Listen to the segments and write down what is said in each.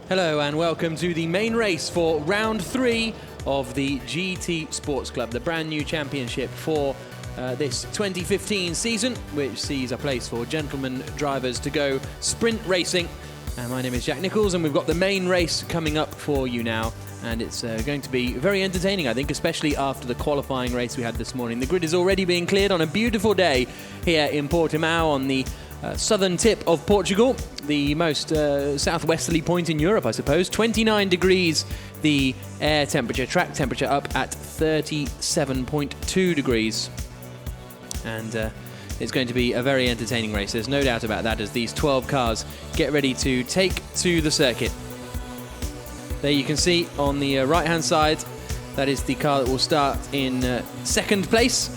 Hello and welcome to the main race for round 3 of the GT Sports Club, the brand new championship for this 2015 season, which sees a place for gentlemen drivers to go sprint racing. And my name is Jack Nichols, and we've got the main race coming up for you now. And it's going to be very entertaining, I think, especially after the qualifying race we had this morning. The grid is already being cleared on a beautiful day here in Portimao on the southern tip of Portugal, the most southwesterly point in Europe, I suppose. 29 degrees, the air temperature, track temperature up at 37.2 degrees. And it's going to be a very entertaining race. There's no doubt about that as these 12 cars get ready to take to the circuit. There you can see on the right-hand side, that is the car that will start in second place.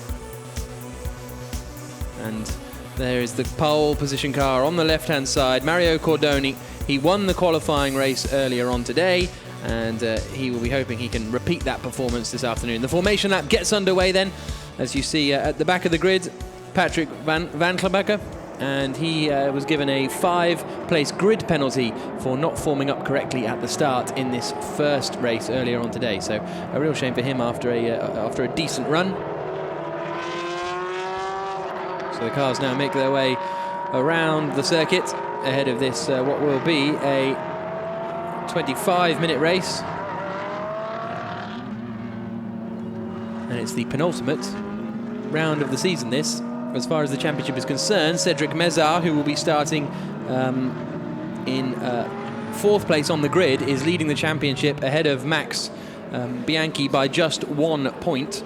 And there is the pole position car on the left-hand side, Mario Cordoni. He won the qualifying race earlier on today, and he will be hoping he can repeat that performance this afternoon. The formation lap gets underway then, as you see at the back of the grid, Patrick Van Klebeke, and he was given a 5-place grid penalty for not forming up correctly at the start in this first race earlier on today. So a real shame for him after a decent run. So the cars now make their way around the circuit ahead of this, what will be a 25-minute race. And it's the penultimate round of the season, this. As far as the championship is concerned, Cedric Mezar, who will be starting in 4th place on the grid, is leading the championship ahead of Max Bianchi by just 1 point.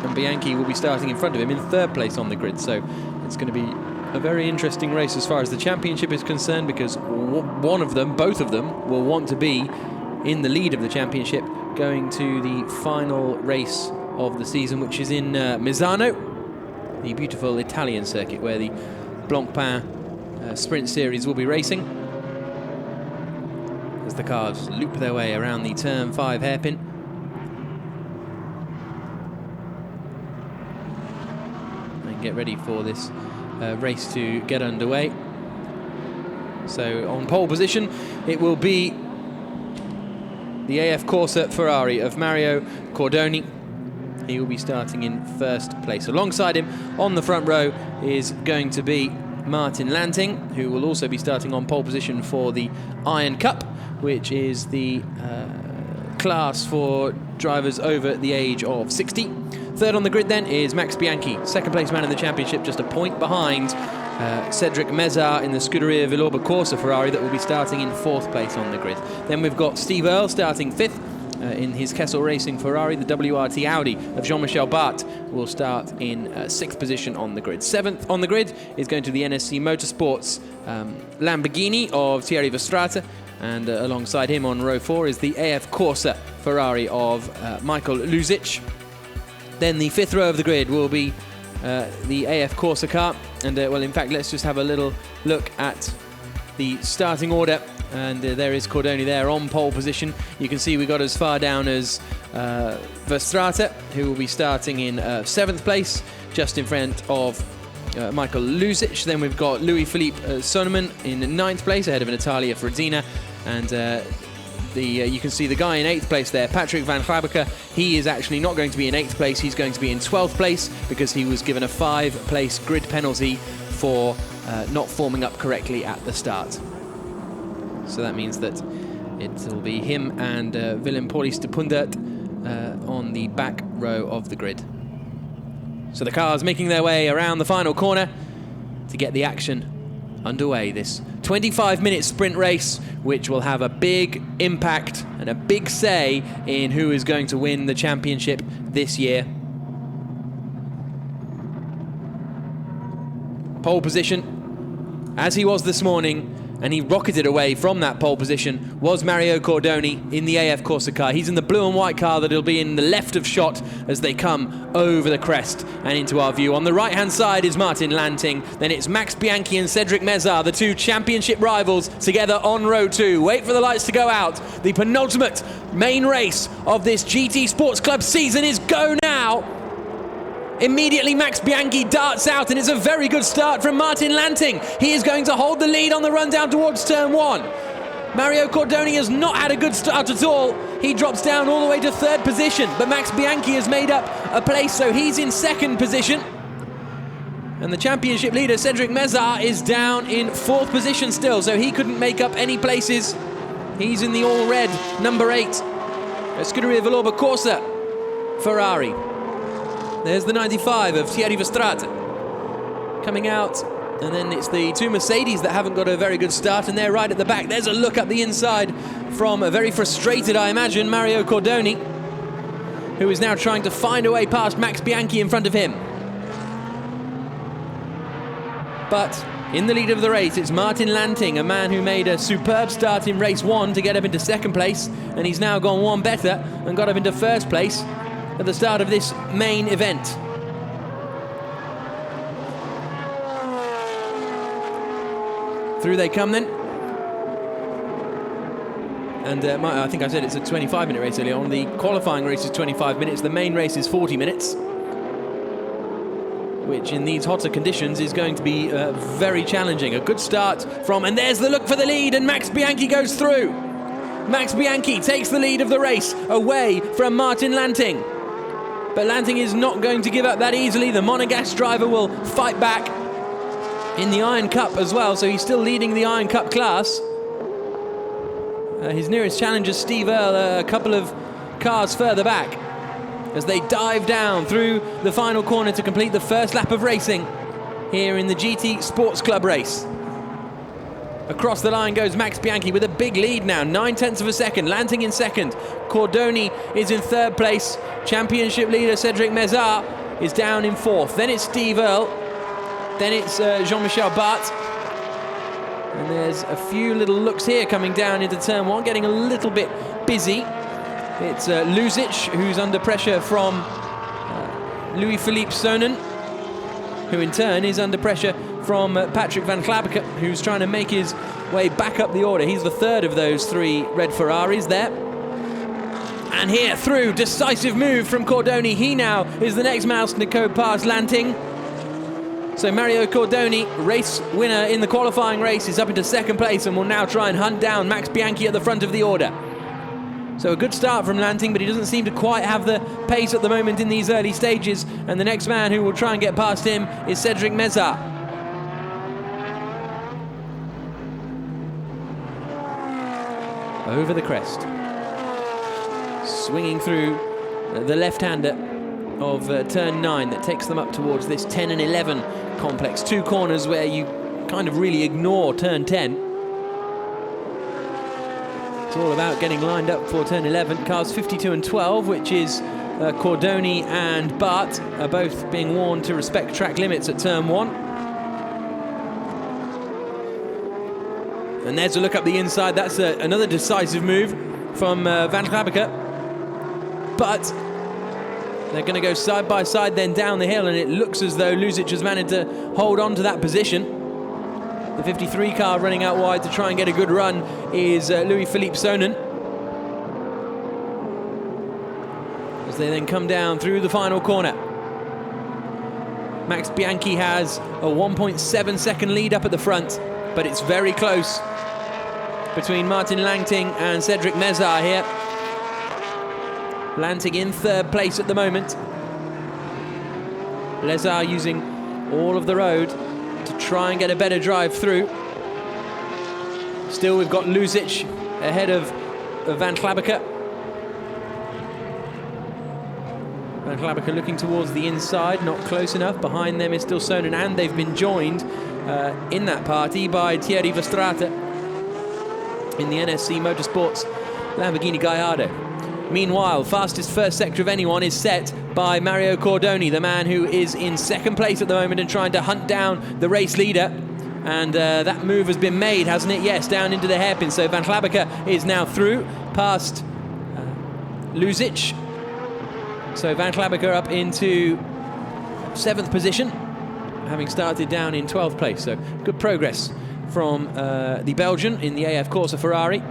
And Bianchi will be starting in front of him in 3rd place on the grid. So it's going to be a very interesting race as far as the championship is concerned, because both of them will want to be in the lead of the championship going to the final race of the season, which is in Misano, the beautiful Italian circuit where the Blancpain Sprint Series will be racing. As the cars loop their way around the turn 5 hairpin. And get ready for this race to get underway. So on pole position, it will be the AF Corsa Ferrari of Mario Cordoni. He will be starting in 1st place. Alongside him on the front row is going to be Martin Lanting, who will also be starting on pole position for the Iron Cup, which is the class for drivers over the age of 60. 3rd on the grid then is Max Bianchi, 2nd place man in the championship, just a point behind Cedric Mezar in the Scuderia Villorba Corsa Ferrari that will be starting in 4th place on the grid. Then we've got Steve Earle starting 5th. In his Kessel Racing Ferrari. The WRT Audi of Jean-Michel Bart will start in 6th position on the grid. 7th on the grid is going to the NSC Motorsports Lamborghini of Thierry Verstraete, and alongside him on row 4 is the AF Corsa Ferrari of Michael Luzic. Then the 5th row of the grid will be the AF Corsa car, and well, in fact, let's just have a little look at the starting order. And there is Cordoni there on pole position. You can see we got as far down as Verstraete, who will be starting in 7th place, just in front of Michael Luzic. Then we've got Louis-Philippe Sonneman in 9th place, ahead of Natalia Frodina. And you can see the guy in 8th place there, Patrick Van Klebeke. He is actually not going to be in 8th place. He's going to be in 12th place because he was given a 5-place grid penalty for not forming up correctly at the start. So that means that it will be him and Willem Paulius de Pundert on the back row of the grid. So the cars making their way around the final corner to get the action underway. This 25-minute sprint race, which will have a big impact and a big say in who is going to win the championship this year. Pole position, as he was this morning, and he rocketed away from that pole position, was Mario Cordoni in the AF Corsa car. He's in the blue and white car that'll be in the left of shot as they come over the crest and into our view. On the right-hand side is Martin Lanting. Then it's Max Bianchi and Cedric Mezar, the 2 championship rivals, together on row 2. Wait for the lights to go out. The penultimate main race of this GT Sports Club season is go now. Immediately Max Bianchi darts out, and it's a very good start from Martin Lanting. He is going to hold the lead on the run down towards turn 1. Mario Cordoni has not had a good start at all. He drops down all the way to 3rd position, but Max Bianchi has made up a place, so he's in 2nd position. And the championship leader, Cedric Mezar, is down in 4th position still, so he couldn't make up any places. He's in the all-red, number 8. Scuderia Valoba Corsa Ferrari. There's the 95 of Thierry Verstraete coming out. And then it's the 2 Mercedes that haven't got a very good start, and they're right at the back. There's a look up the inside from a very frustrated, I imagine, Mario Cordoni, who is now trying to find a way past Max Bianchi in front of him. But in the lead of the race, it's Martin Lanting, a man who made a superb start in race 1 to get up into 2nd place, and he's now gone one better and got up into 1st place at the start of this main event. Through they come then. And I think I said it's a 25-minute race earlier on. The qualifying race is 25 minutes. The main race is 40 minutes. Which in these hotter conditions is going to be very challenging. A good start from, and there's the look for the lead, and Max Bianchi goes through. Max Bianchi takes the lead of the race away from Martin Lanting. But Lanting is not going to give up that easily. The Monegasque driver will fight back in the Iron Cup as well, so he's still leading the Iron Cup class. His nearest challenger, Steve Earle, a couple of cars further back as they dive down through the final corner to complete the 1st lap of racing here in the GT Sports Club race. Across the line goes Max Bianchi with a big lead now, 9/10 of a second. Lanting in 2nd. Cordoni is in 3rd place. Championship leader Cedric Mezar is down in 4th. Then it's Steve Earle. Then it's Jean-Michel Bart. And there's a few little looks here coming down into turn 1, getting a little bit busy. It's Luzic, who's under pressure from Louis-Philippe Sonnen, who in turn is under pressure from Patrick Van Klabbeke, who's trying to make his way back up the order. He's the 3rd of those 3 red Ferraris there. And here through, decisive move from Cordoni. He now is the next mouse to go past Lanting. So Mario Cordoni, race winner in the qualifying race, is up into 2nd place and will now try and hunt down Max Bianchi at the front of the order. So a good start from Lanting, but he doesn't seem to quite have the pace at the moment in these early stages. And the next man who will try and get past him is Cedric Mezar. Over the crest. Swinging through the left-hander of turn 9 that takes them up towards this 10 and 11 complex. 2 corners where you kind of really ignore turn 10. It's all about getting lined up for turn 11. Cars 52 and 12, which is Cordoni and Bart, are both being warned to respect track limits at turn 1. And there's a look up the inside. That's another decisive move from Van Klabbeke. But they're going to go side by side then down the hill, and it looks as though Luzic has managed to hold on to that position. The 53 car running out wide to try and get a good run is Louis-Philippe Sonnen. As they then come down through the final corner. Max Bianchi has a 1.7 second lead up at the front, but it's very close between Martin Lanting and Cedric Mezar here. Lanting in 3rd place at the moment. Mezar using all of the road to try and get a better drive through. Still, we've got Luzic ahead of Van Klabbeke. Van Klabbeke looking towards the inside, not close enough. Behind them is still Sonnen, and they've been joined in that party by Thierry Verstraete in the NSC Motorsports Lamborghini Gallardo. Meanwhile, fastest first sector of anyone is set by Mario Cordoni, the man who is in 2nd place at the moment and trying to hunt down the race leader. And that move has been made, hasn't it? Yes, down into the hairpin. So Van Klabbeke is now through past Luzic. So Van Klabbeke up into 7th position, having started down in 12th place. So good progress from the Belgian in the AF Corsa Ferrari.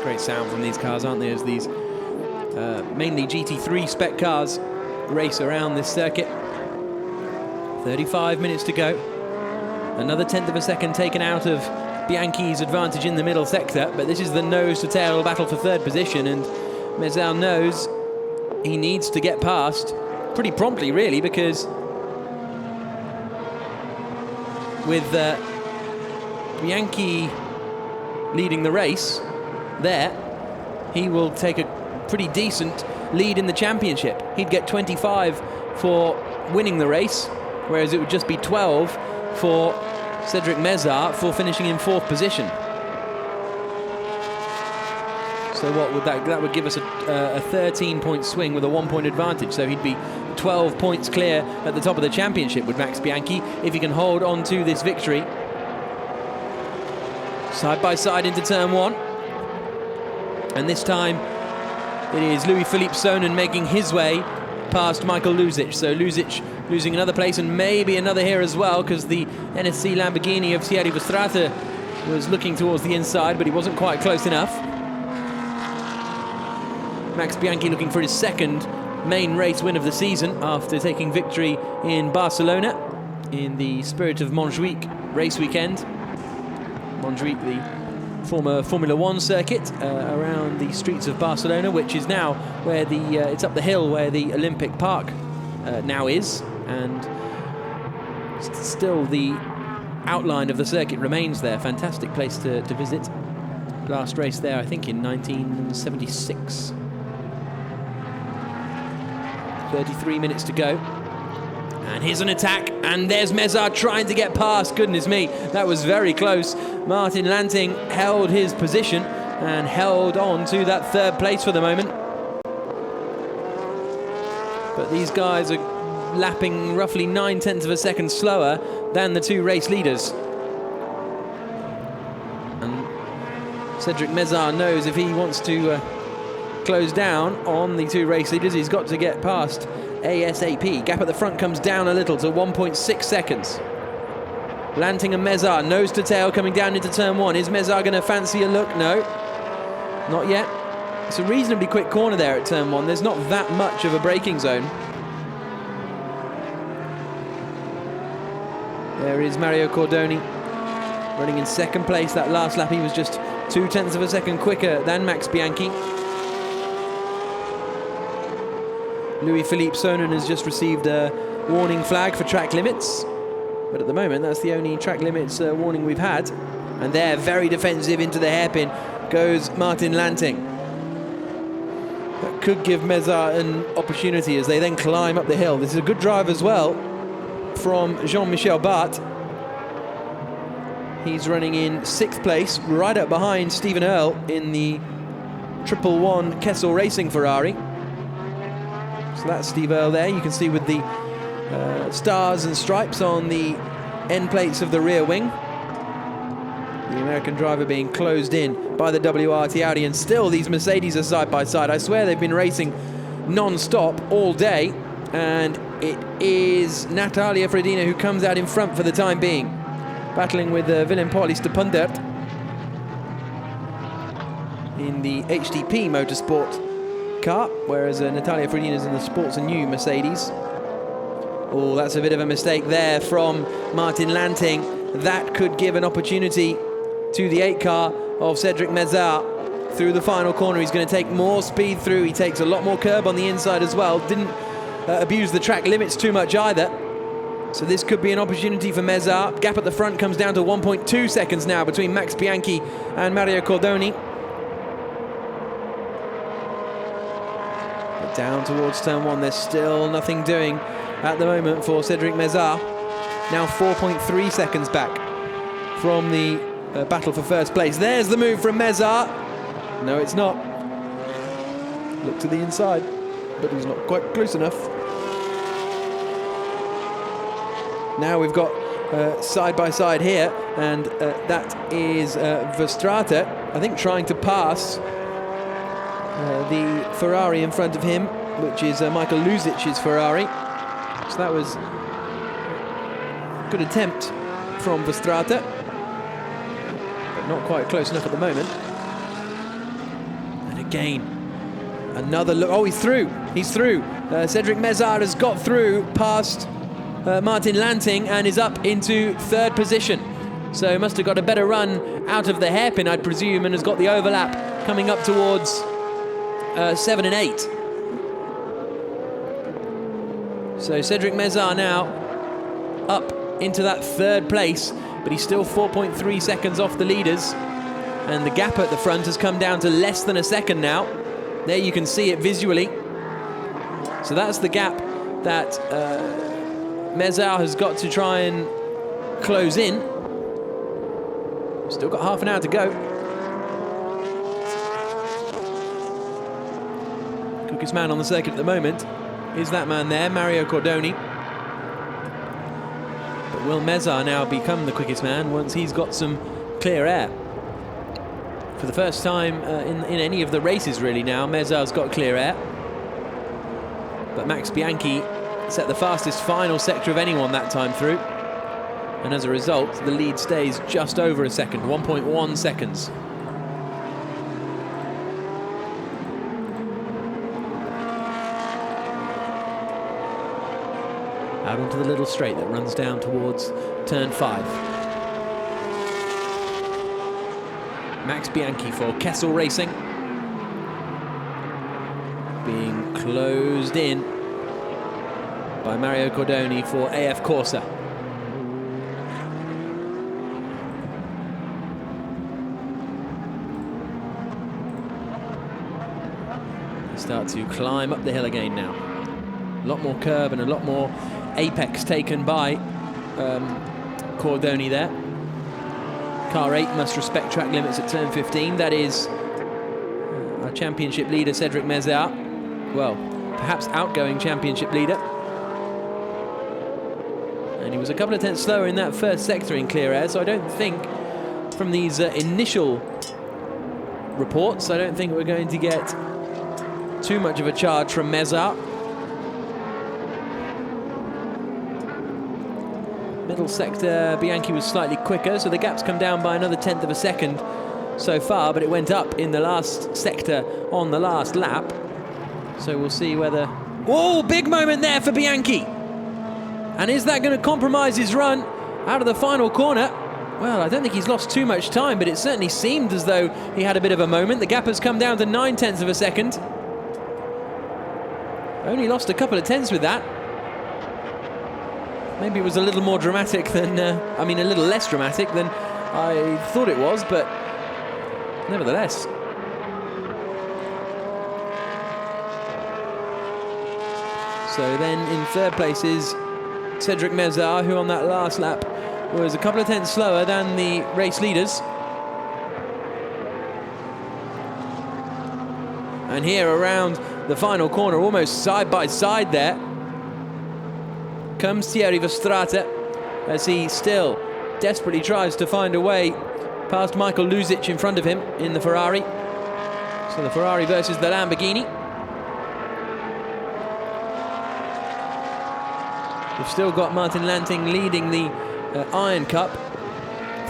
Great sound from these cars, aren't they, as these mainly GT3 spec cars race around this circuit. 35 minutes to go. Another 1/10 of a second taken out of Bianchi's advantage in the middle sector, but this is the nose-to-tail battle for third position, and Mezar knows he needs to get past pretty promptly, really, because with Bianchi leading the race there, he will take a pretty decent lead in the championship. He'd get 25 for winning the race, whereas it would just be 12 for Cedric Mezar for finishing in 4th position. So what would that would give us a 13-point swing with a 1-point advantage. So he'd be 12 points clear at the top of the championship with Max Bianchi if he can hold on to this victory. Side by side into turn 1. And this time it is Louis-Philippe Sonnen making his way past Michael Luzic. So Luzic losing another place and maybe another here as well, because the NSC Lamborghini of Thierry Verstraete was looking towards the inside, but he wasn't quite close enough. Max Bianchi looking for his 2nd main race win of the season after taking victory in Barcelona in the Spirit of Montjuic race weekend. Montjuic, the former Formula 1 circuit around the streets of Barcelona, which is now where it's up the hill where the Olympic Park now is, and still the outline of the circuit remains there. Fantastic place to visit. Last race there, I think, in 1976. 33 minutes to go. And here's an attack, and there's Mezar trying to get past. Goodness me, that was very close. Martin Lanting held his position and held on to that 3rd place for the moment. But these guys are lapping roughly 9/10 of a second slower than the 2 race leaders. And Cedric Mezar knows if he wants to close down on the 2 race leaders, he's got to get past ASAP. Gap at the front comes down a little to 1.6 seconds. Lanting and Mezar, nose to tail, coming down into turn 1. Is Mezar going to fancy a look? No, not yet. It's a reasonably quick corner there at turn 1. There's not that much of a braking zone. There is Mario Cordoni running in 2nd place. That last lap he was just 0.2 of a second quicker than Max Bianchi. Louis-Philippe Sonnen has just received a warning flag for track limits, but at the moment that's the only track limits warning we've had. And there, very defensive into the hairpin goes Martin Lanting. That could give Mezar an opportunity as they then climb up the hill. This is a good drive as well from Jean-Michel Bart. He's running in 6th place, right up behind Stephen Earle in the 111 Kessel Racing Ferrari. So that's Steve Earle there. You can see with the stars and stripes on the end plates of the rear wing. The American driver being closed in by the WRT Audi, and still these Mercedes are side by side. I swear they've been racing non-stop all day, and it is Natalia Fredina who comes out in front for the time being, battling with Willem Paulus de Pundert in the HDP Motorsport car, whereas Natalia Fredina's in the Sports and New Mercedes. Oh, that's a bit of a mistake there from Martin Lanting. That could give an opportunity to the 8 car of Cedric Mezar through the final corner. He's going to take more speed through. He takes a lot more curb on the inside as well. Didn't abuse the track limits too much either. So this could be an opportunity for Mezar. Gap at the front comes down to 1.2 seconds now between Max Bianchi and Mario Cordoni. But down towards turn 1, there's still nothing doing at the moment for Cedric Mezar. Now 4.3 seconds back from the battle for first place. There's the move from Mezar. No, it's not. Look to the inside, but he's not quite close enough. Now we've got side by side here, and that is Verstraete, I think, trying to pass the Ferrari in front of him, which is Michael Luzic's Ferrari. So that was a good attempt from Verstraete, but not quite close enough at the moment. And again, another look. Oh, he's through. He's through. Cedric Mezar has got through past Martin Lanting and is up into 3rd position. So must have got a better run out of the hairpin, I'd presume, and has got the overlap coming up towards 7 and 8. So Cedric Mézard now up into that 3rd place, but he's still 4.3 seconds off the leaders. And the gap at the front has come down to less than a second now. There you can see it visually. So that's the gap that Mézard has got to try and close in. Still got half an hour to go. Quickest man on the circuit at the moment is that man there, Mario Cordoni. But will Mézard now become the quickest man once he's got some clear air? For the first time in any of the races really now, Mézard's got clear air. But Max Bianchi set the fastest final sector of anyone that time through. And as a result, the lead stays just over a second, 1.1 seconds. Out onto the little straight that runs down towards turn 5. Max Bianchi for Kessel Racing. Being closed in by Mario Cordoni for AF Corsa. Start to climb up the hill again now. A lot more curb and a lot more apex taken by Cordoni there. Car 8 must respect track limits at turn 15. That is our championship leader, Cedric Mézard. Well, perhaps outgoing championship leader. And he was a couple of tenths slower in that first sector in clear air, so I don't think, from these initial reports, I don't think we're going to get too much of a charge from Mézard. Middle sector, Bianchi was slightly quicker, so the gap's come down by another 1/10 of a second so far, but it went up in the last sector on the last lap. So we'll see whether... Whoa, big moment there for Bianchi! And is that going to compromise his run out of the final corner? Well, I don't think he's lost too much time, but it certainly seemed as though he had a bit of a moment. The gap has come down to 9/10 of a second. Only lost a couple of tenths with that. Maybe it was a little more dramatic than, a little less dramatic than I thought it was, but nevertheless. So then in 3rd place is Cedric Mézard, who on that last lap was a couple of tenths slower than the race leaders. And here around the final corner, almost side by side there, comes Thierry Verstraete as he still desperately tries to find a way past Michael Luzic in front of him in the Ferrari. So the Ferrari versus the Lamborghini. We've still got Martin Lanting leading the Iron Cup,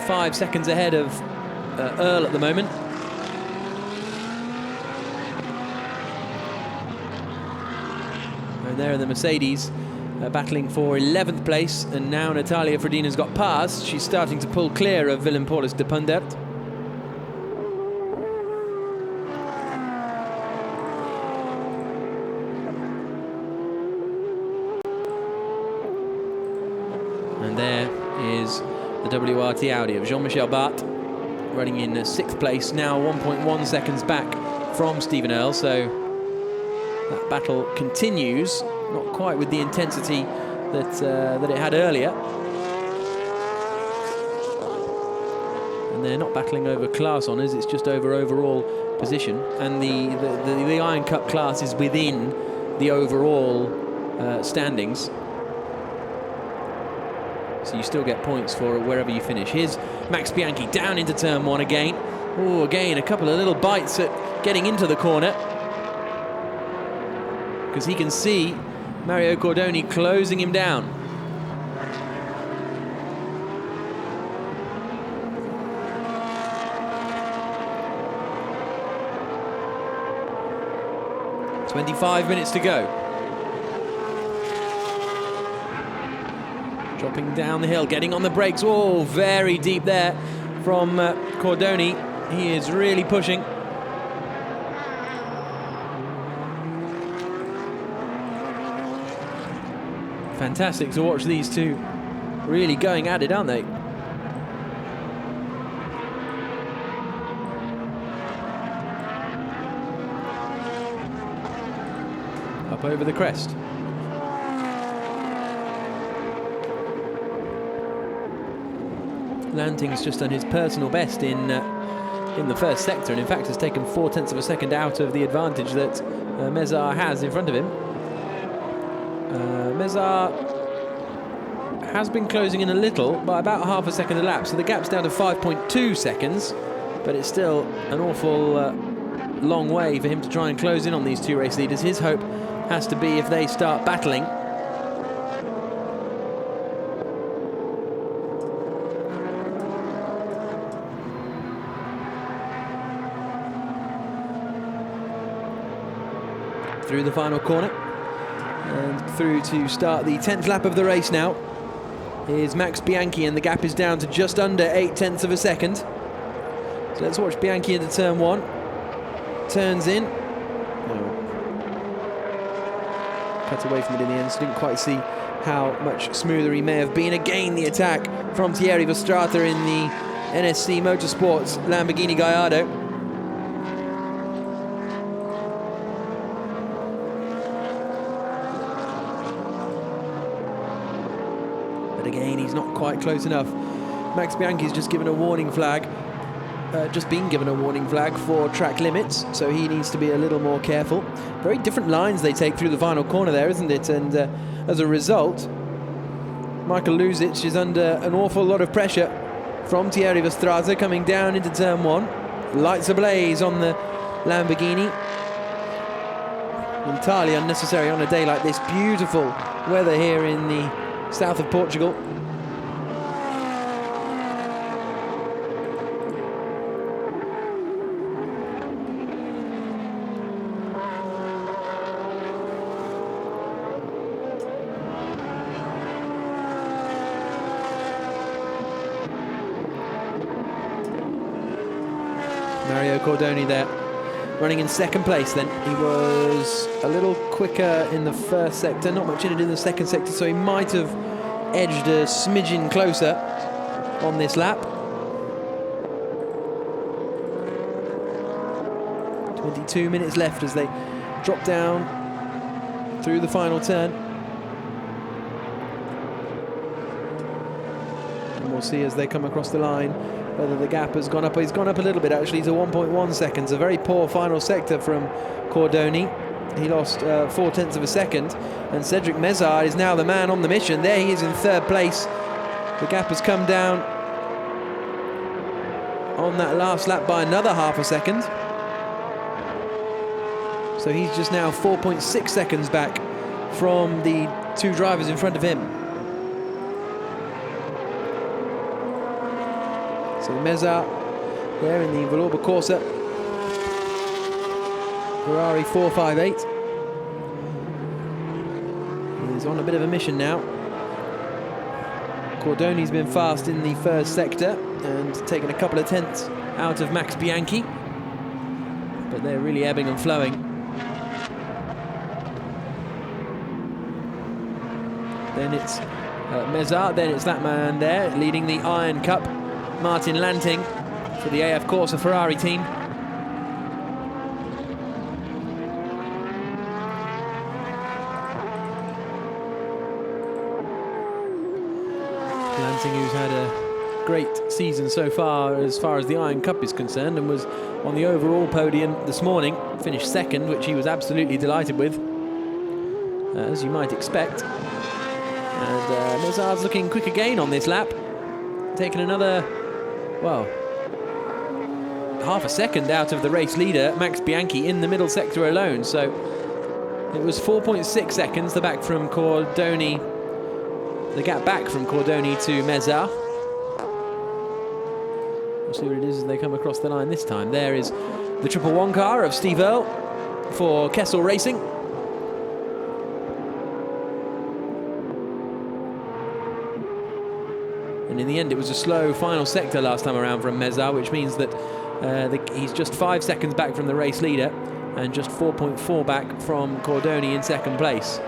5 seconds ahead of Earl at the moment. And there are the Mercedes battling for 11th place, and now Natalia Frodina's got past. She's starting to pull clear of Willem Paulus de Pundert. And there is the WRT Audi of Jean-Michel Bart, running in 6th place, now 1.1 seconds back from Stephen Earl. So that battle continues. Not quite with the intensity that it had earlier. And they're not battling over class honours, it's just over overall position. And the Iron Cup class is within the overall standings. So you still get points for wherever you finish. Here's Max Bianchi down into turn 1 again. Oh, again, a couple of little bites at getting into the corner, because he can see Mario Cordoni closing him down. ...25 minutes to go. Dropping down the hill, getting on the brakes. Oh, very deep there from Cordoni. He is really pushing. Fantastic to watch these two really going at it, aren't they? Up over the crest. Lanting's just done his personal best in the first sector, and in fact has taken 0.4 of a second out of the advantage that Mezar has in front of him. Mezar has been closing in a little, by about half a second a lap, so the gap's down to 5.2 seconds, but it's still an awful long way for him to try and close in on these two race leaders. His hope has to be if they start battling. Through the final corner and through to start the 10th lap of the race now is Max Bianchi, and the gap is down to just under 0.8 of a second. So let's watch Bianchi into turn one. Turns in. Cut away from it in the end, so didn't quite see how much smoother he may have been. Again, the attack from Thierry Verstraete in the NSC Motorsports Lamborghini Gallardo. But again, he's not quite close enough. Max Bianchi's just given a warning flag. Just been given a warning flag for track limits, so he needs to be a little more careful. Very different lines they take through the final corner there, isn't it? And as a result, Michael Luzic is under an awful lot of pressure from Thierry Verstraete coming down into turn one. Lights ablaze on the Lamborghini. Entirely unnecessary on a day like this. Beautiful weather here in the south of Portugal. Mario Cordoni there, running in second place then. He was a little quicker in the first sector, not much in it in the second sector, so he might have edged a smidgen closer on this lap. 22 minutes left as they drop down through the final turn. And we'll see as they come across the line whether the gap has gone up. He's gone up a little bit actually to 1.1 seconds. A very poor final sector from Cordoni. He lost 0.4 of a second, and Cedric Mezard is now the man on the mission. There he is in third place. The gap has come down on that last lap by another half a second. So he's just now 4.6 seconds back from the two drivers in front of him. So Mezard there in the Valour Corsa, Ferrari 458. He's on a bit of a mission now. Cordoni's been fast in the first sector and taken a couple of tenths out of Max Bianchi, but they're really ebbing and flowing. Then it's Mezard, then it's that man there leading the Iron Cup, Martin Lanting, for the AF Corsa Ferrari team. Lanting, who's had a great season so far as the Iron Cup is concerned, and was on the overall podium this morning, finished second, which he was absolutely delighted with, as you might expect. And Mezard's looking quick again on this lap, taking another, well, half a second out of the race leader, Max Bianchi, in the middle sector alone. So it was 4.6 seconds, the back from Cordoni, the gap back from Cordoni to Mezard. We'll see what it is as they come across the line this time. There is the 111 car of Steve Earle for Kessel Racing. And in the end, it was a slow final sector last time around from Meza, which means that he's just 5 seconds back from the race leader and just 4.4 back from Cordoni in second place.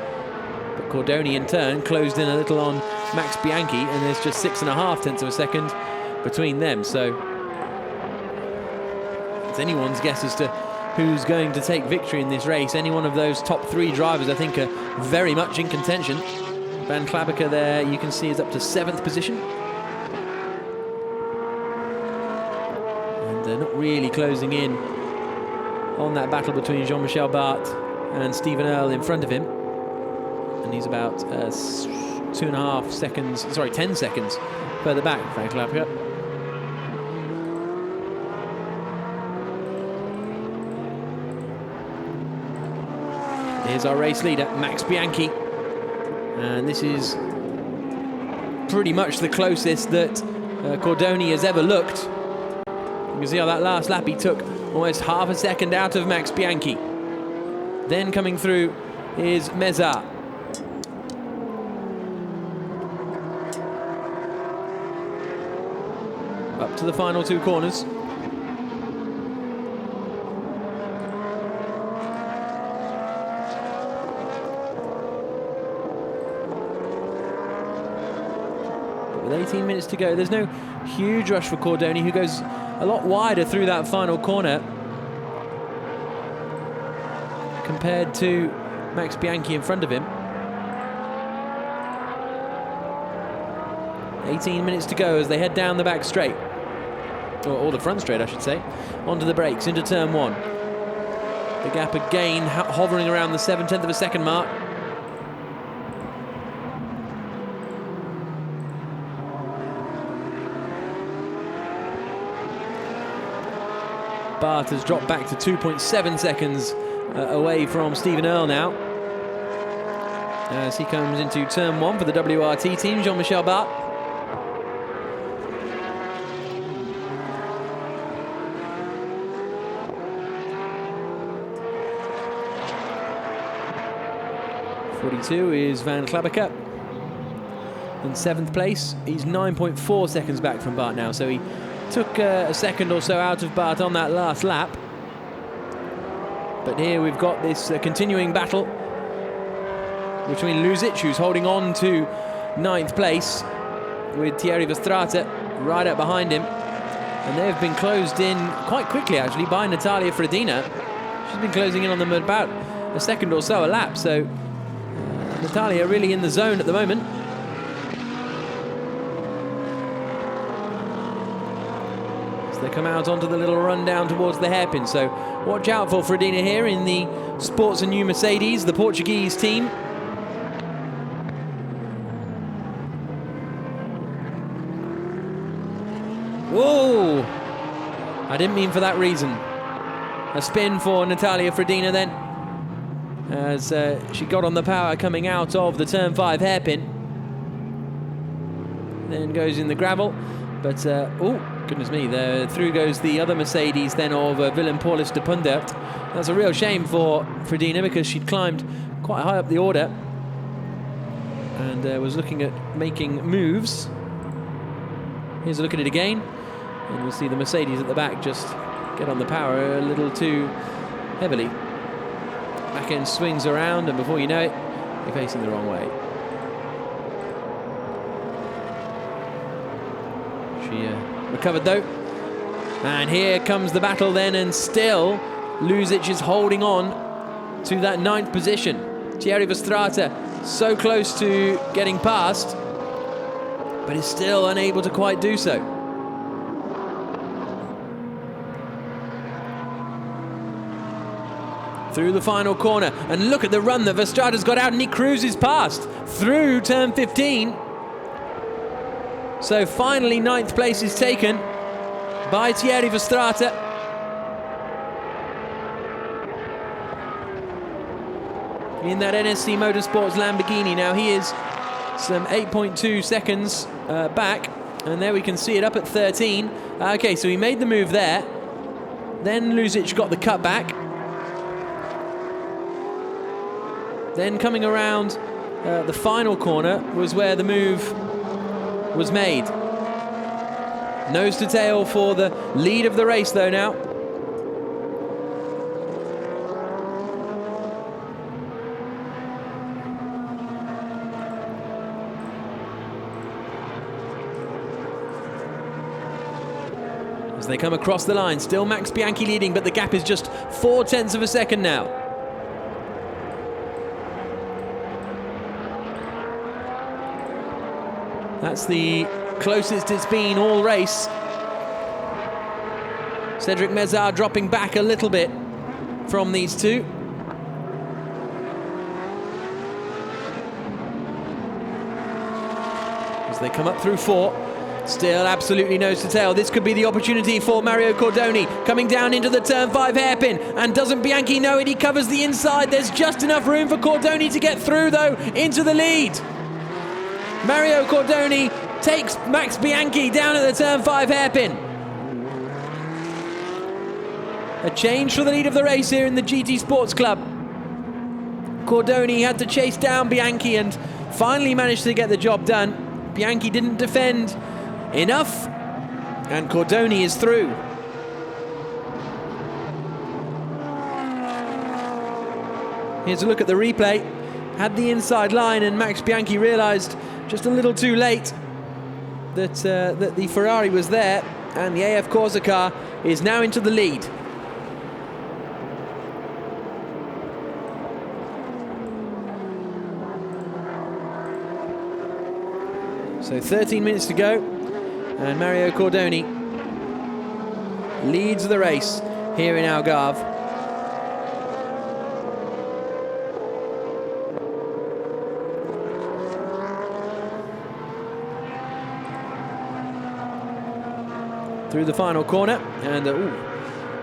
But Cordoni, in turn, closed in a little on Max Bianchi, and there's just 6.5 tenths of a second between them. So it's anyone's guess as to who's going to take victory in this race. Any one of those top 3 drivers, I think, are very much in contention. Van Klabbeke there, you can see, is up to 7th position. And they're not really closing in on that battle between Jean-Michel Bart and Stephen Earle in front of him. And he's about 2.5 seconds, sorry, 10 seconds further back, Van Klabbeke. Here's our race leader, Max Bianchi. And this is pretty much the closest that Cordoni has ever looked. You can see how that last lap he took almost half a second out of Max Bianchi. Then coming through is Meza. Up to the final 2 corners. With 18 minutes to go, there's no huge rush for Cordoni, who goes a lot wider through that final corner compared to Max Bianchi in front of him. 18 minutes to go as they head down the back straight, or the front straight, I should say, onto the brakes, into turn 1. The gap again hovering around the 7/10 of a second mark. Bart has dropped back to 2.7 seconds away from Stephen Earle now, as he comes into turn 1 for the WRT team, Jean-Michel Bart. '42 is Van Klabbeke in 7th place. He's 9.4 seconds back from Bart now, so he took a second or so out of Bart on that last lap. But here we've got this continuing battle between Luzic, who's holding on to 9th place, with Thierry Verstraete right up behind him. And they've been closed in quite quickly, actually, by Natalia Fredina. She's been closing in on them about a second or so a lap, so Natalia really in the zone at the moment. They come out onto the little run down towards the hairpin, so watch out for Fredina here in the Sports and New Mercedes, the Portuguese team. Whoa! I didn't mean for that reason. A spin for Natalia Fredina then, as she got on the power coming out of the turn 5 hairpin. Then goes in the gravel, but oh, goodness me, there through goes the other Mercedes then of Willem Paulus de Pundert. That's a real shame for Fredina, because she'd climbed quite high up the order and was looking at making moves. Here's a look at it again, and we'll see the Mercedes at the back just get on the power a little too heavily. Back end swings around, and before you know it, you're facing the wrong way. She recovered though, and here comes the battle then, and still Luzic is holding on to that 9th position. Thierry Verstraete so close to getting past, but is still unable to quite do so. Through the final corner, and look at the run that Verstraete's got out, and he cruises past through turn 15. So finally 9th place is taken by Thierry Verstraete. In that NSC Motorsports Lamborghini. Now he is some 8.2 seconds back, and there we can see it up at 13. Okay, so he made the move there. Then Luzic got the cut back. Then coming around the final corner was where the move was made. Nose to tail for the lead of the race, though, now. As they come across the line, still Max Bianchi leading, but the gap is just 0.4 of a second now. That's the closest it's been all race. Cedric Mezard dropping back a little bit from these two. As they come up through 4. Still absolutely nose to tail. This could be the opportunity for Mario Cordoni, coming down into the turn 5 hairpin. And doesn't Bianchi know it? He covers the inside. There's just enough room for Cordoni to get through, though, into the lead. Mario Cordoni takes Max Bianchi down at the turn 5 hairpin. A change for the lead of the race here in the GT Sports Club. Cordoni had to chase down Bianchi and finally managed to get the job done. Bianchi didn't defend enough, and Cordoni is through. Here's a look at the replay. Had the inside line, and Max Bianchi realised just a little too late that the Ferrari was there, and the AF Corsa car is now into the lead. So 13 minutes to go, and Mario Cordoni leads the race here in Algarve. Through the final corner, and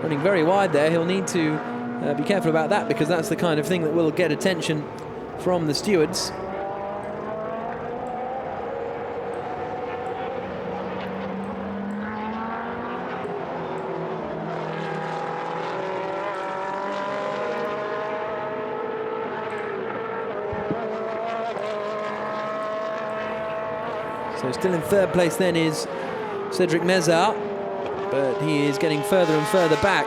running very wide there. He'll need to be careful about that, because that's the kind of thing that will get attention from the stewards. So still in third place then is Cedric Mezard, but he is getting further and further back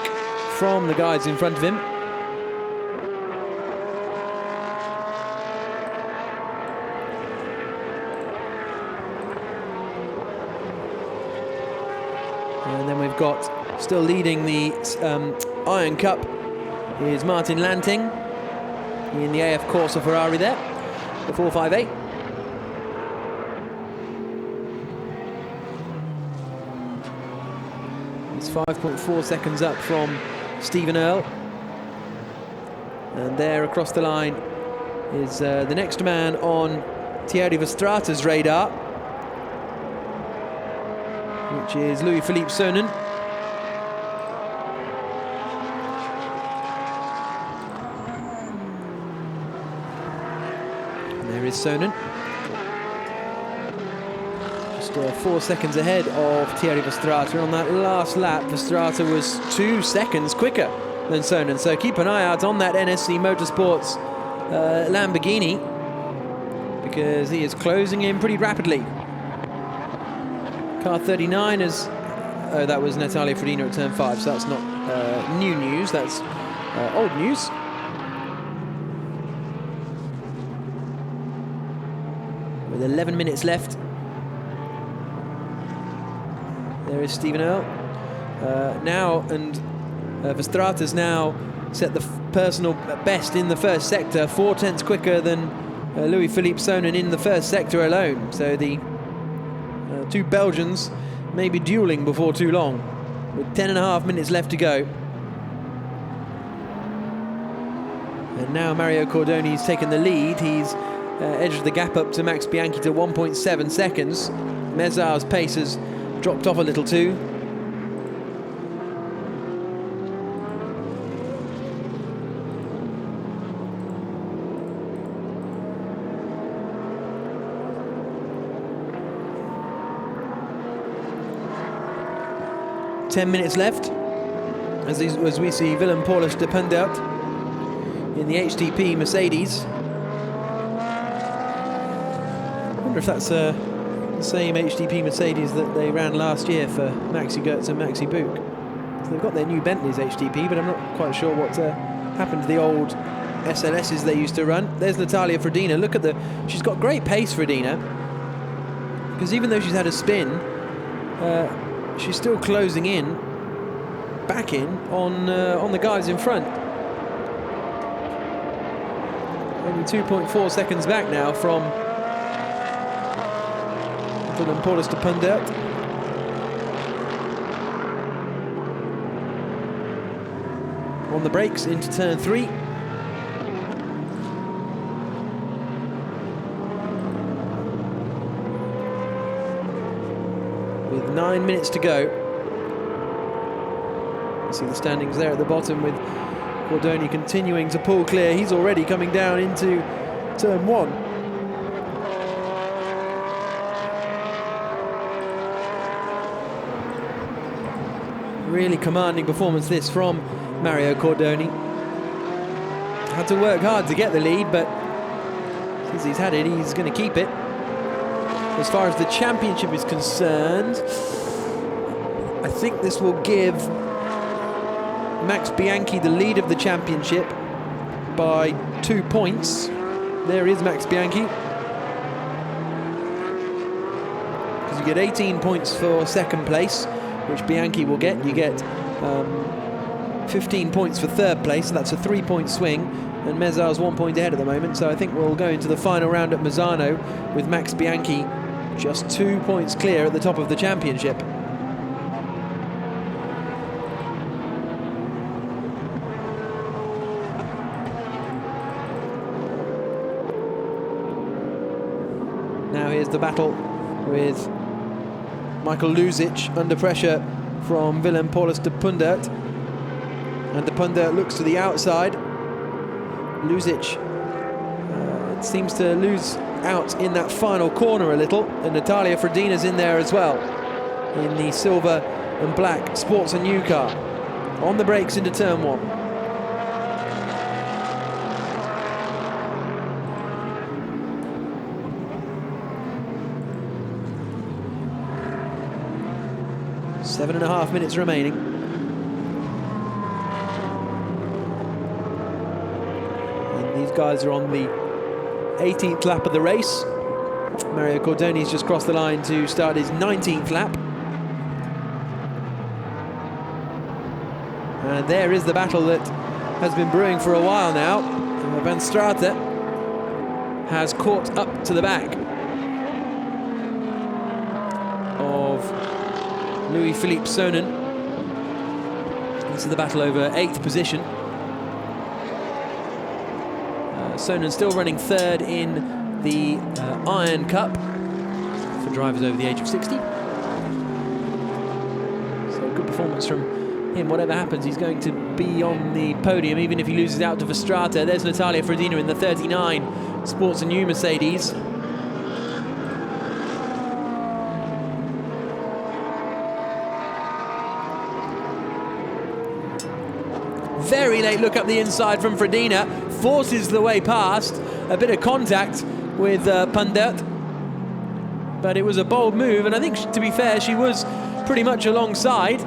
from the guys in front of him. And then we've got, still leading the Iron Cup, is Martin Lanting in the AF Corsa Ferrari there, the 458. It's 5.4 seconds up from Stephen Earle. And there across the line is the next man on Thierry Verstraeten's radar, which is Louis-Philippe Sonnen. And there is Sonnen. Just 4 seconds ahead of Thierry Verstraeten. On that last lap, Verstraeten was 2 seconds quicker than Sonnen. So keep an eye out on that NSC Motorsports Lamborghini, because he is closing in pretty rapidly. Car 39 is... oh, that was Natalia Frodeno at turn 5, so that's not new news, that's old news. With 11 minutes left. There is Stephen Earle. Now, and Verstraeten's now set the personal best in the first sector, 4/10 quicker than Louis-Philippe Sonnen in the first sector alone. So the two Belgians may be duelling before too long, with 10.5 minutes left to go. And now Mario Cordoni's taken the lead. He's edged the gap up to Max Bianchi to 1.7 seconds. Mezard's pace has dropped off a little too. Ten minutes left as we see Willem Paulus de Pendert in the HTP Mercedes. I wonder if that's the same HDP Mercedes that they ran last year for Maxi Goetz and Maxi Book. So they've got their new Bentleys HDP, but I'm not quite sure what happened to the old SLSs they used to run. There's Natalia Frodina. Look at she's got great pace, Frodina, because even though she's had a spin, she's still closing in, back in on the guys in front. Only 2.4 seconds back now from Blancpain de Pundert. On the brakes into turn 3. With 9 minutes to go. You see the standings there at the bottom with Cordoni continuing to pull clear. He's already coming down into turn 1. Really commanding performance this from Mario Cordoni. Had to work hard to get the lead, but since he's had it, he's going to keep it. As far as the championship is concerned, I think this will give Max Bianchi the lead of the championship by 2 points. There is Max Bianchi. Because you get 18 points for second place, which Bianchi will get. You get 15 points for third place, so that's a 3-point swing, and Mezar's 1 point ahead at the moment, so I think we'll go into the final round at Misano with Max Bianchi just 2 points clear at the top of the championship. Now here's the battle with Michael Luzic under pressure from Blancpain de Pundert. And de Pundert looks to the outside. Luzic seems to lose out in that final corner a little. And Natalia Frodina's in there as well, in the silver and black Sports and New car. On the brakes into turn 1. Seven and a half minutes remaining. And these guys are on the 18th lap of the race. Mario Cordoni's just crossed the line to start his 19th lap. And there is the battle that has been brewing for a while now. Van Straten has caught up to the back of Louis-Philippe Sonnen. This is the battle over 8th position. Sonnen still running third in the Iron Cup for drivers over the age of 60. So good performance from him. Whatever happens, he's going to be on the podium, even if he loses out to Verstraete. There's Natalia Frodina in the 39 Sports and New Mercedes. Very late look up the inside from Frodina, forces the way past, a bit of contact with Pundert, but it was a bold move, and I think, to be fair, she was pretty much alongside.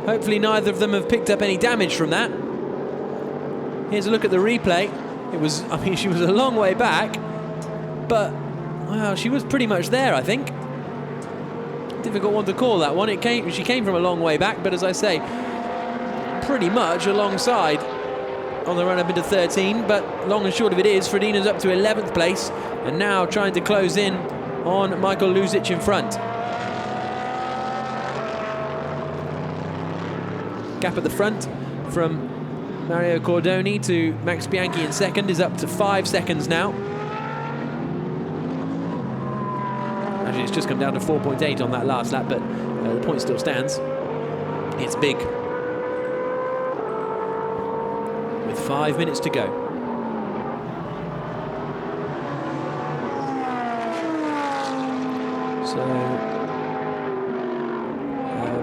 Hopefully neither of them have picked up any damage from that. Here's a look at the replay. It was, I mean, she was a long way back, but, well, she was pretty much there, I think. Difficult one to call, that one. She came from a long way back, but as I say, pretty much alongside on the run up into 13, but long and short of it is, Frodina's up to 11th place and now trying to close in on Michael Luzic in front. Gap at the front from Mario Cordoni to Max Bianchi in second is up to 5 seconds now. Actually, it's just come down to 4.8 on that last lap, but the point still stands. It's big. 5 minutes to go. So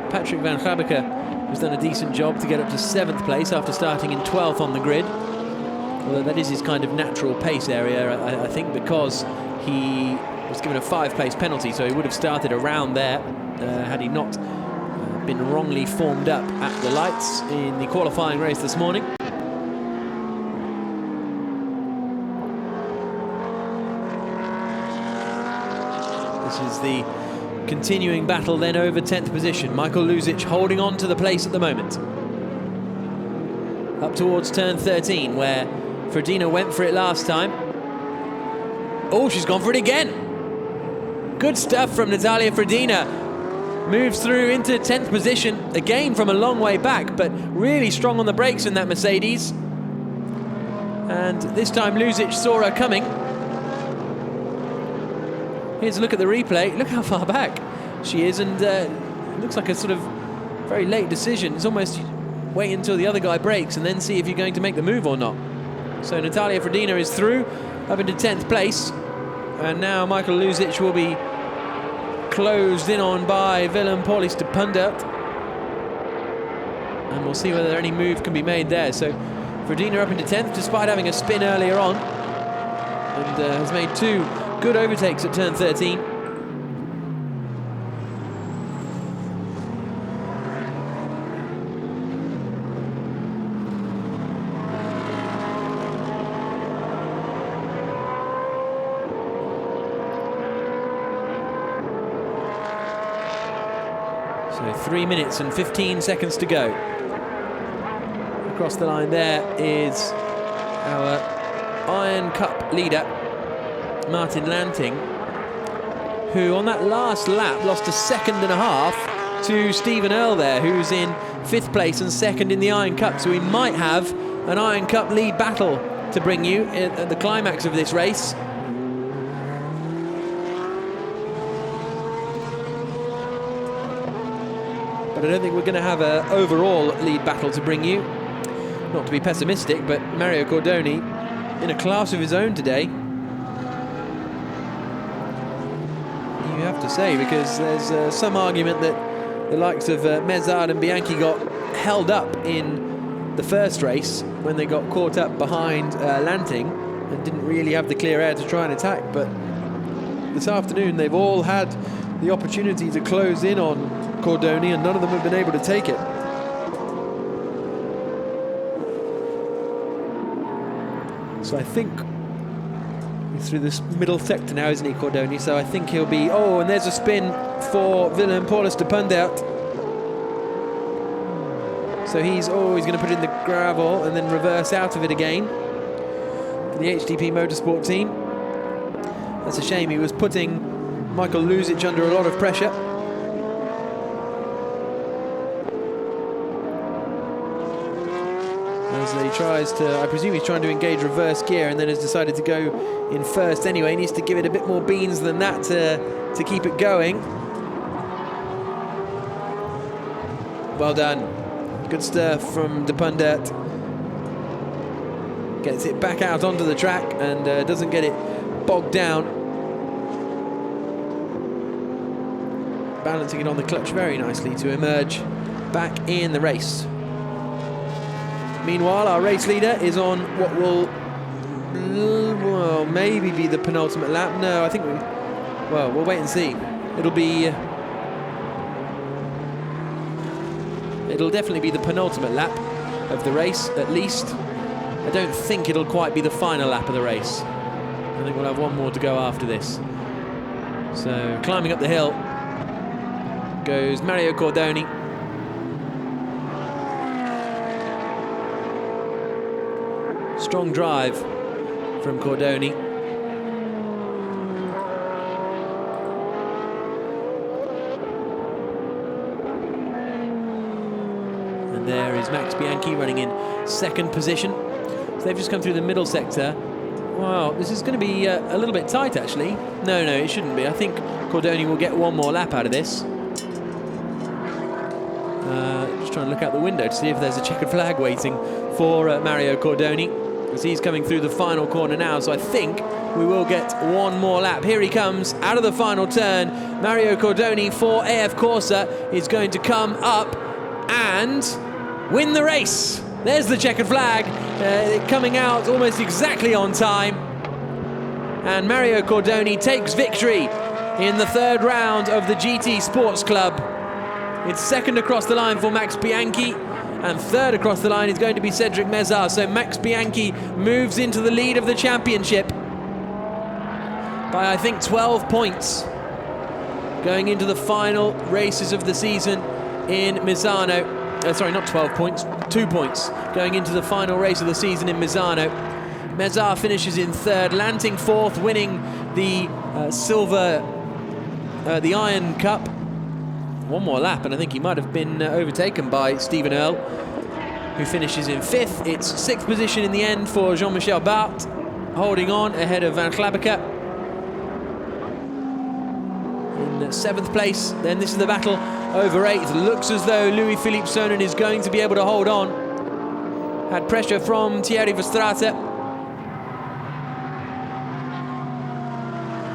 Patrick van Gabeke has done a decent job to get up to 7th place after starting in 12th on the grid. Although that is his kind of natural pace area, I think, because he was given a 5-place penalty, so he would have started around there had he not been wrongly formed up at the lights in the qualifying race this morning. This is the continuing battle then over 10th position. Michael Luzic holding on to the place at the moment. Up towards turn 13, where Frodeno went for it last time. Oh, she's gone for it again. Good stuff from Natalia Frodeno. Moves through into 10th position, again from a long way back, but really strong on the brakes in that Mercedes. And this time Luzic saw her coming. Here's a look at the replay. Look how far back she is, and it looks like a sort of very late decision. It's almost wait until the other guy brakes and then see if you're going to make the move or not. So Natalia Frodeno is through, up into 10th place. And now Michael Luzic will be closed in on by Willem Paulus de Pundert. And we'll see whether any move can be made there. So Frodeno up into 10th, despite having a spin earlier on. And has made 2 good overtakes at turn 13. So 3 minutes and 15 seconds to go. Across the line there is our Iron Cup leader, Martin Lanting, who on that last lap lost a 1.5 seconds to Stephen Earle there, who's in 5th place and 2nd in the Iron Cup. So we might have an Iron Cup lead battle to bring you at the climax of this race. But I don't think we're going to have an overall lead battle to bring you. Not to be pessimistic, but Mario Cordoni in a class of his own today. You have to say, because there's some argument that the likes of Mezzard and Bianchi got held up in the first race when they got caught up behind Lanting and didn't really have the clear air to try and attack. But this afternoon they've all had the opportunity to close in on Cordoni, and none of them have been able to take it. So I think he's through this middle sector now, isn't he, Cordoni? So I think he'll be... Oh, and there's a spin for Willem Paulus de Pundert. So he's going to put in the gravel and then reverse out of it again for the HDP Motorsport team. That's a shame. He was putting Michael Luzic under a lot of pressure. As he tries to, I presume he's trying to engage reverse gear and then has decided to go in first anyway. He needs to give it a bit more beans than that to keep it going. Well done. Good stuff from de Pundert. Gets it back out onto the track and doesn't get it bogged down. Balancing it on the clutch very nicely to emerge back in the race. Meanwhile, our race leader is on what will, well, maybe be the penultimate lap. No, I think we'll wait and see. It'll definitely be the penultimate lap of the race, at least. I don't think it'll quite be the final lap of the race. I think we'll have one more to go after this. So, climbing up the hill goes Mario Cordoni. Strong drive from Cordoni. And there is Max Bianchi running in 2nd position. So they've just come through the middle sector. Wow, this is going to be a little bit tight, actually. No, it shouldn't be. I think Cordoni will get one more lap out of this. Just trying to look out the window to see if there's a checkered flag waiting for Mario Cordoni, as he's coming through the final corner now. So I think we will get one more lap. Here he comes out of the final turn. Mario Cordoni for AF Corsa is going to come up and win the race. There's the checkered flag coming out almost exactly on time. And Mario Cordoni takes victory in the third round of the GT Sports Club. It's second across the line for Max Bianchi, and third across the line is going to be Cedric Mezar. So Max Bianchi moves into the lead of the championship by, I think, 12 points, going into the final races of the season in Misano. Sorry, not 12 points, 2 points, going into the final race of the season in Misano. Mezar finishes in third, Lanting fourth, winning the the Iron Cup. One more lap, and I think he might have been overtaken by Stephen Earle, who finishes in fifth. It's sixth position in the end for Jean-Michel Bart, holding on ahead of Van Klabbeke. In seventh place, then this is the battle over eighth. Looks as though Louis-Philippe Sonnen is going to be able to hold on. Had pressure from Thierry Verstraete.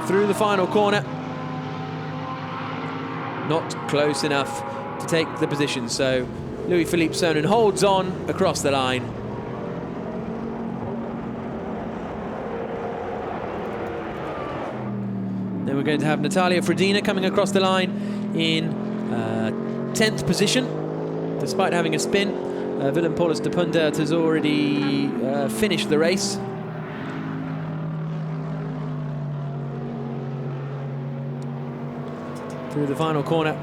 Through the final corner. Not close enough to take the position, so Louis-Philippe Sonnen holds on across the line. Then we're going to have Natalia Frodina coming across the line in 10th position, despite having a spin. Willem Paulus de Pundert has already finished the race. Through the final corner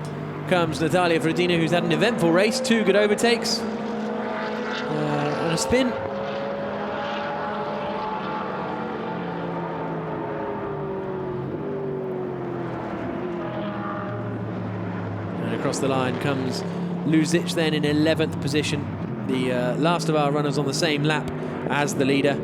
comes Natalia Frodina, who's had an eventful race, 2 good overtakes and a spin. And across the line comes Luzic, then in 11th position, the last of our runners on the same lap as the leader.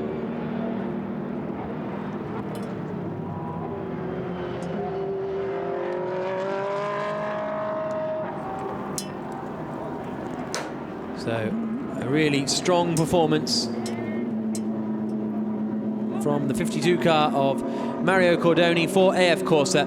So, a really strong performance from the 52 car of Mario Cordoni for AF Corsa.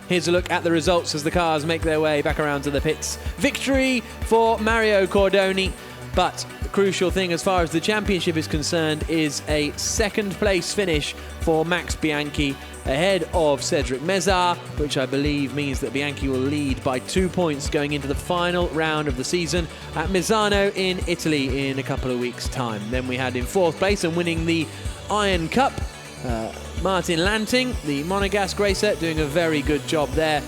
Here's a look at the results as the cars make their way back around to the pits. Victory for Mario Cordoni, but the crucial thing as far as the championship is concerned is a second place finish for Max Bianchi, ahead of Cedric Mezar, which I believe means that Bianchi will lead by 2 points going into the final round of the season at Misano in Italy in a couple of weeks' time. Then we had in fourth place and winning the Iron Cup, Martin Lanting, the Monegasque racer, doing a very good job there.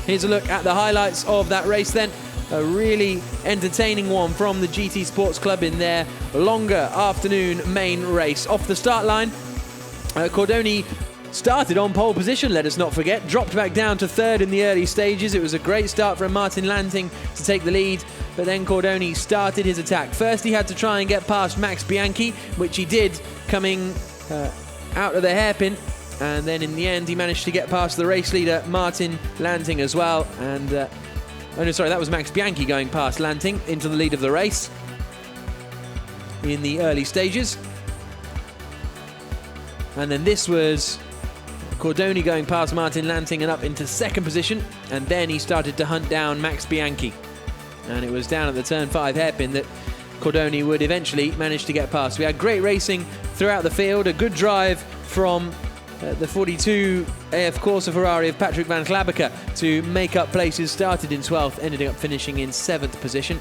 Here's a look at the highlights of that race then. A really entertaining one from the GT Sports Club in their longer afternoon main race. Off the start line, Cordoni started on pole position, let us not forget, dropped back down to third in the early stages. It was a great start from Martin Lanting to take the lead, but then Cordoni started his attack. First he had to try and get past Max Bianchi, which he did, coming out of the hairpin, and then in the end he managed to get past the race leader Martin Lanting as well. And oh no, sorry, that was Max Bianchi going past Lanting into the lead of the race in the early stages. And then this was Cordoni going past Martin Lanting and up into second position, and then he started to hunt down Max Bianchi. And it was down at the turn 5 hairpin that Cordoni would eventually manage to get past. We had great racing throughout the field, a good drive from the 42 AF Corsa Ferrari of Patrick Van Klabbeke to make up places. Started in 12th, ended up finishing in 7th position.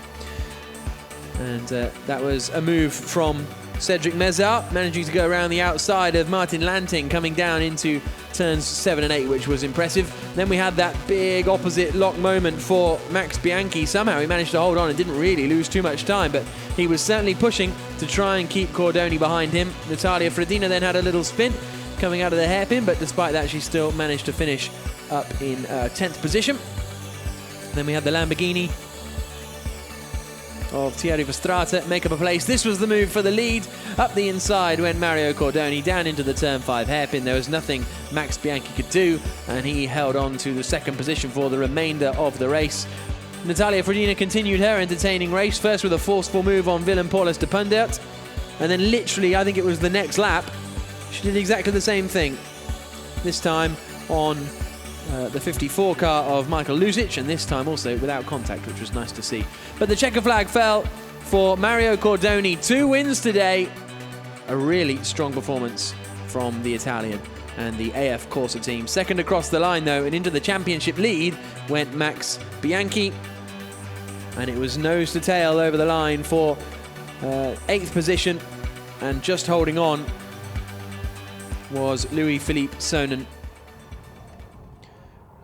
And that was a move from Cedric Mezar, managing to go around the outside of Martin Lanting, coming down into turns 7 and 8, which was impressive. Then we had that big opposite lock moment for Max Bianchi. Somehow he managed to hold on and didn't really lose too much time, but he was certainly pushing to try and keep Cordoni behind him. Natalia Frodina then had a little spin coming out of the hairpin, but despite that she still managed to finish up in 10th position. Then we had the Lamborghini of Thierry Verstraete make up a place. This was the move for the lead. Up the inside went Mario Cordoni, down into the turn 5 hairpin. There was nothing Max Bianchi could do, and he held on to the second position for the remainder of the race. Natalia Frodina continued her entertaining race, first with a forceful move on Willem Paulus de Pundert, and then literally, I think it was the next lap, she did exactly the same thing. This time on the 54 car of Michael Luzic, and this time also without contact, which was nice to see. But the checker flag fell for Mario Cordoni. 2 wins today. A really strong performance from the Italian and the AF Corsa team. Second across the line though, and into the championship lead went Max Bianchi. And it was nose to tail over the line for 8th position, and just holding on was Louis-Philippe Sonnen.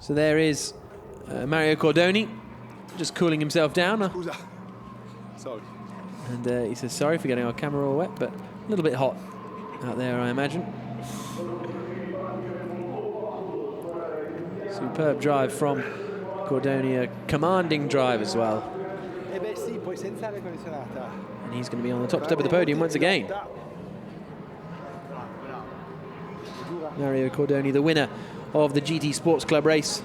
So there is Mario Cordoni just cooling himself down. Sorry. And he says sorry for getting our camera all wet, but a little bit hot out there, I imagine. Superb drive from Cordoni, a commanding drive as well. And he's going to be on the top step of the podium once again. Mario Cordoni, the winner of the GT Sports Club race.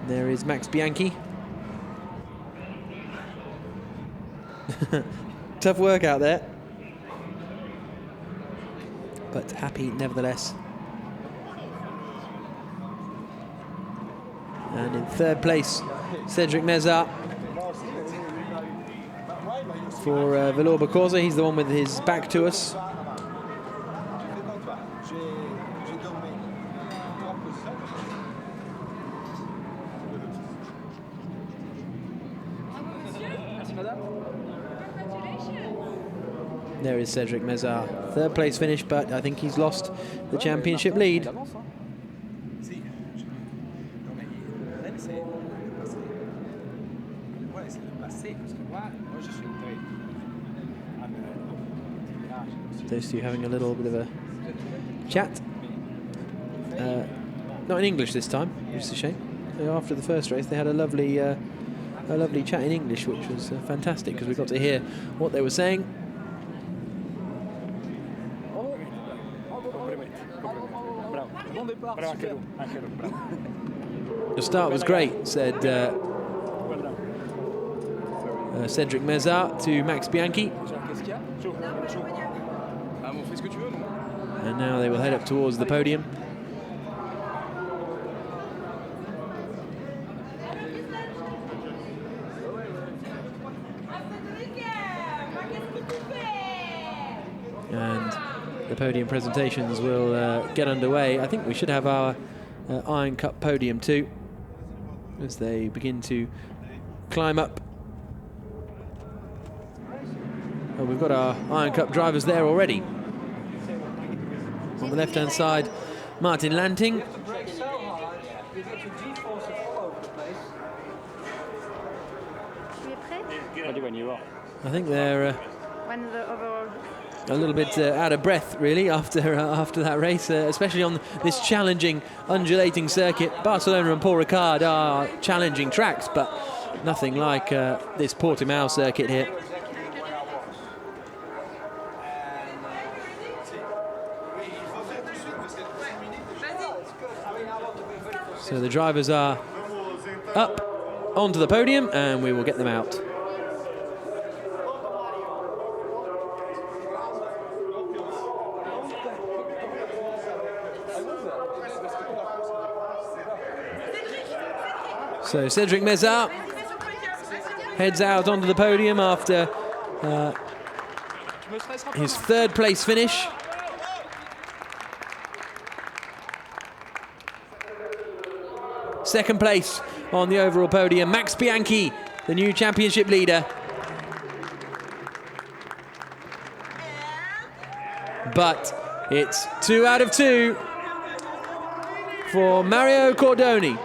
There is Max Bianchi. Tough work out there, but happy nevertheless. And in 3rd place, Cedric Mezat for Villorba Corsa. He's the one with his back to us. There is Cedric Mezat, 3rd place finish, but I think he's lost the championship lead. Those two having a little bit of a chat. Not in English this time, which is a shame. After the first race, they had a lovely chat in English, which was fantastic because we got to hear what they were saying. The start was great, said Cedric Mezat to Max Bianchi. And now they will head up towards the podium. And the podium presentations will get underway. I think we should have our Iron Cup podium too, as they begin to climb up. Oh, we've got our Iron Cup drivers there already. On the left-hand side, Martin Lanting. I think they're a little bit out of breath, really, after that race, especially on this challenging, undulating circuit. Barcelona and Paul Ricard are challenging tracks, but nothing like this Portimao circuit here. So the drivers are up onto the podium, and we will get them out. So Cedric Mezat heads out onto the podium after his 3rd place finish. Second place on the overall podium, Max Bianchi, the new championship leader. But it's 2 out of 2 for Mario Cordoni.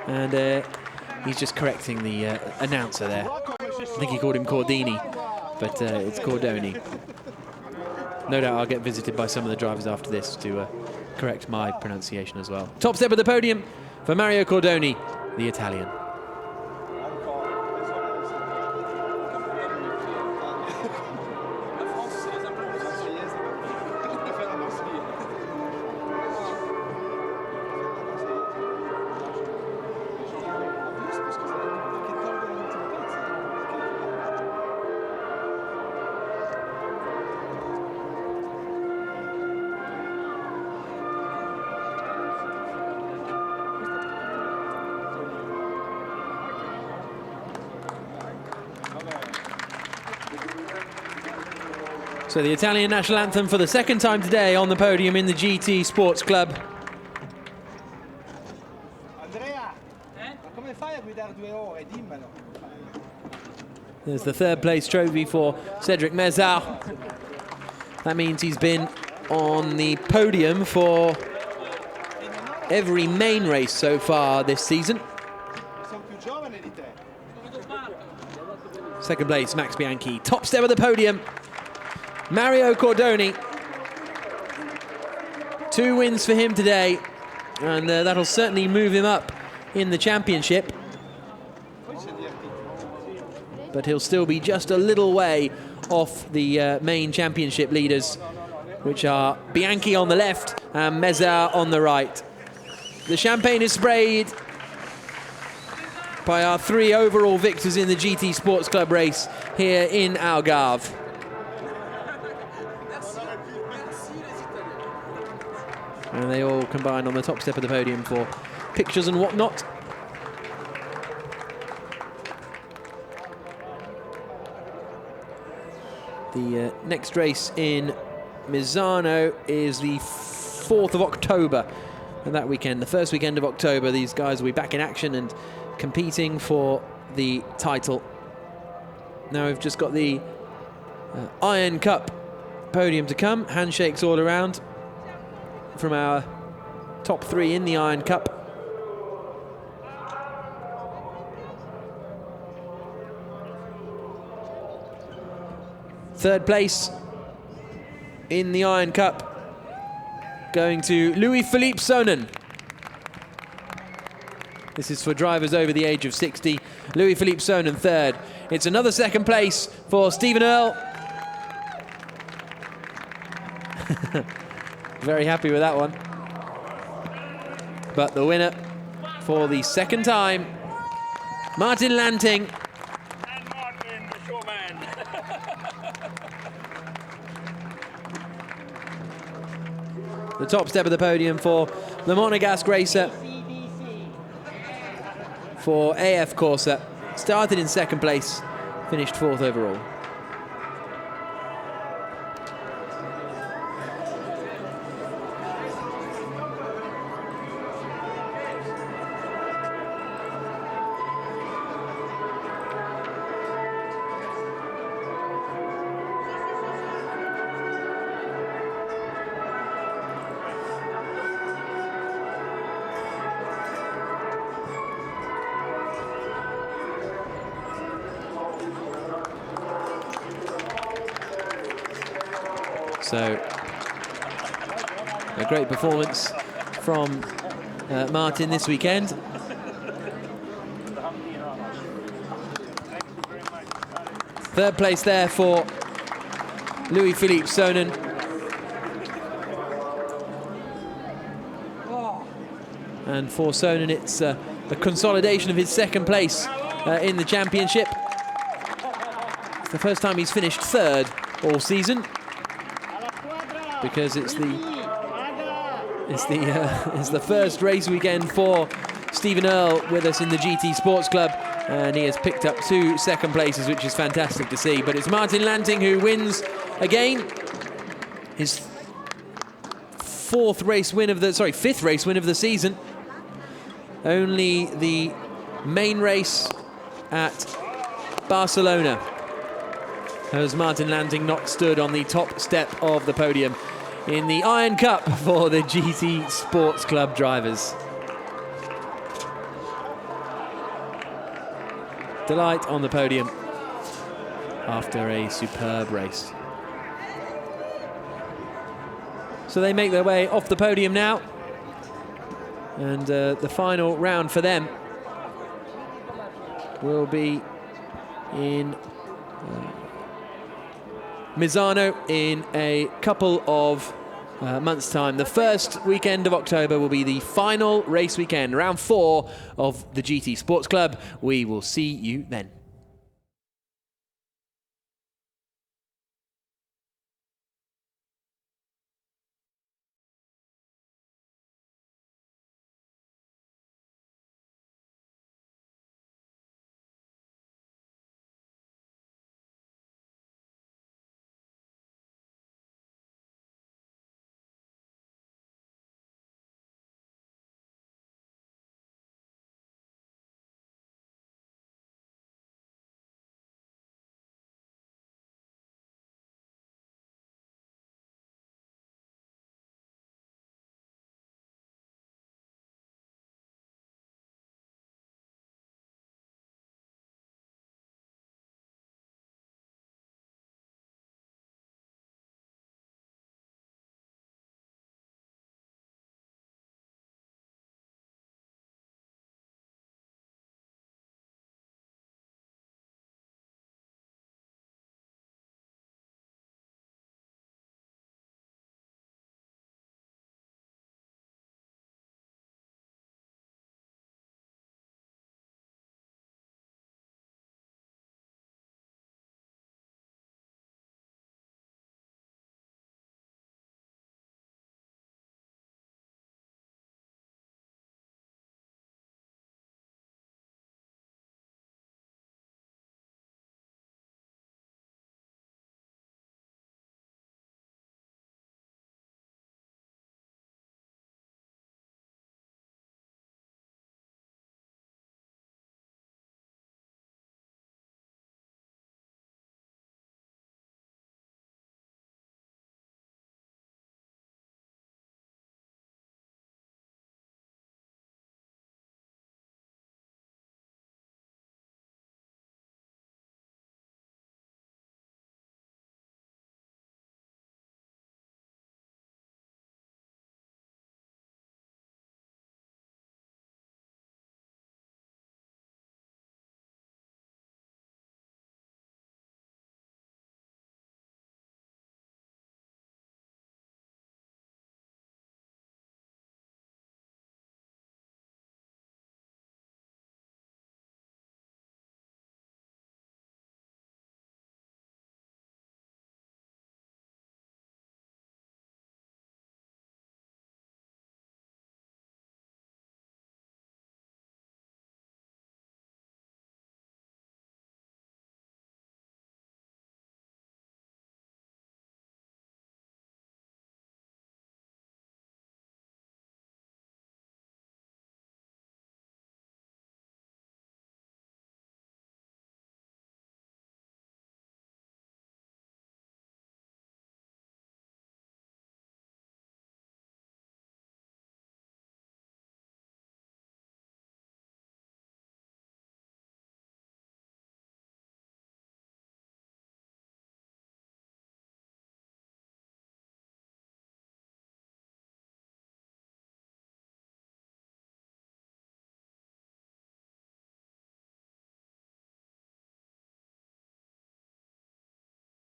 And he's just correcting the announcer there. I think he called him Cordini, but it's Cordoni. No doubt I'll get visited by some of the drivers after this to correct my pronunciation as well. Top step of the podium for Mario Cordoni, the Italian. So the Italian national anthem for the second time today on the podium in the GT Sports Club. There's the third place trophy for Cedric Mézard. That means he's been on the podium for every main race so far this season. Second place, Max Bianchi. Top step of the podium, Mario Cordoni. 2 wins for him today, and that'll certainly move him up in the championship. But he'll still be just a little way off the main championship leaders, which are Bianchi on the left and Mézard on the right. The champagne is sprayed by our 3 overall victors in the GT Sports Club race here in Algarve. And they all combine on the top step of the podium for pictures and whatnot. The next race in Misano is the 4th of October. And that weekend, the first weekend of October, these guys will be back in action and competing for the title. Now we've just got the Iron Cup podium to come. Handshakes all around from our top 3 in the Iron Cup. Third place in the Iron Cup going to Louis-Philippe Sonnen. This is for drivers over the age of 60. Louis-Philippe Sonnen third. It's another second place for Stephen Earle. Very happy with that one. But the winner for the second time, Martin Lanting. And Martin, the showman. The top step of the podium for the Monegasque racer for AF Corsa. Started in second place, finished 4th overall. So, a great performance from Martin this weekend. Third place there for Louis-Philippe Sonnen. And for Sonnen, it's a consolidation of his second place in the championship. It's the first time he's finished 3rd all season, because it's the first race weekend for Stephen Earle with us in the GT Sports Club, and he has picked up 2 second places, which is fantastic to see. But it's Martin Lanting who wins again, his 5th race win of the season. Only the main race at Barcelona has Martin Lanting not stood on the top step of the podium in the Iron Cup for the GT Sports Club drivers. Delight on the podium after a superb race. So they make their way off the podium now, and the final round for them will be in Misano in a couple of months' time. The first weekend of October will be the final race weekend, round 4 of the GT Sports Club. We will see you then.